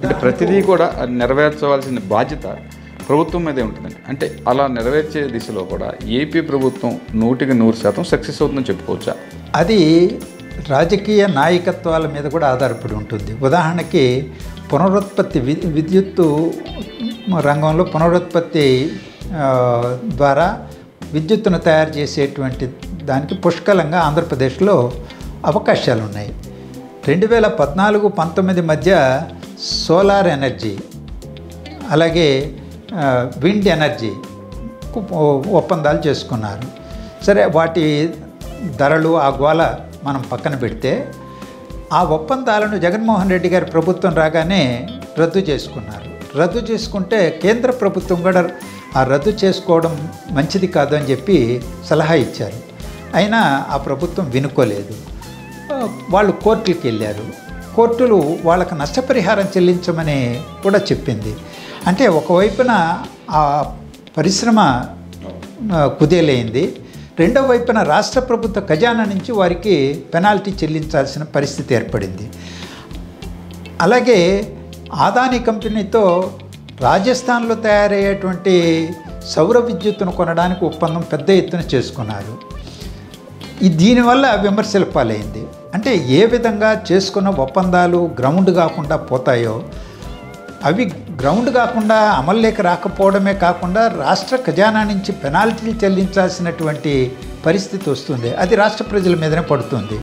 అంటే ప్రతిదీ కూడా నెరవేర్చవలసిన బాధ్యత ప్రభుత్వం మీదే ఉంటుందండి. అంటే అలా నెరవేర్చే దిశలో కూడా ఏపీ ప్రభుత్వం 100% సక్సెస్ అవుతుందని చెప్పుకోవచ్చా? అది రాజకీయ నాయకత్వాల మీద కూడా ఆధారపడి ఉంటుంది. ఉదాహరణకి పునరుత్పత్తి విద్యుత్తు రంగంలో పునరుత్పత్తి ద్వారా విద్యుత్తును తయారు చేసేటువంటి దానికి పుష్కలంగా ఆంధ్రప్రదేశ్లో అవకాశాలు ఉన్నాయి. 2014-19 మధ్య సోలార్ ఎనర్జీ అలాగే విండ్ ఎనర్జీ ఒప్పందాలు చేసుకున్నారు. సరే, వాటి ధరలు ఆ గోల మనం పక్కన పెడితే ఆ ఒప్పందాలను జగన్మోహన్ రెడ్డి గారి ప్రభుత్వం రాగానే రద్దు చేసుకున్నారు. రద్దు చేసుకుంటే కేంద్ర ప్రభుత్వం కూడా ఆ రద్దు చేసుకోవడం మంచిది కాదు అని చెప్పి సలహా ఇచ్చారు. అయినా ఆ ప్రభుత్వం వినుకోలేదు. వాళ్ళు కోర్టులకు వెళ్ళారు. కోర్టులు వాళ్ళకు నష్టపరిహారం చెల్లించమని కూడా చెప్పింది. అంటే ఒకవైపున ఆ పరిశ్రమ కుదేలైంది, రెండో వైపున రాష్ట్ర ప్రభుత్వ ఖజానా నుంచి వారికి పెనాల్టీ చెల్లించాల్సిన పరిస్థితి ఏర్పడింది. అలాగే అదానీ కంపెనీతో రాజస్థాన్లో తయారయ్యేటువంటి సౌర విద్యుత్తును కొనడానికి ఒప్పందం పెద్ద ఎత్తున చేసుకున్నారు. దీనివల్ల విమర్శల పాలైంది. అంటే ఏ విధంగా చేసుకున్న ఒప్పందాలు గ్రౌండ్ కాకుండా పోతాయో, అవి గ్రౌండ్ కాకుండా అమల్లోకి రాకపోవడమే కాకుండా రాష్ట్ర ఖజానా నుంచి పెనాల్టీలు చెల్లించాల్సినటువంటి పరిస్థితి వస్తుంది. అది రాష్ట్ర ప్రజల మీదనే పడుతుంది.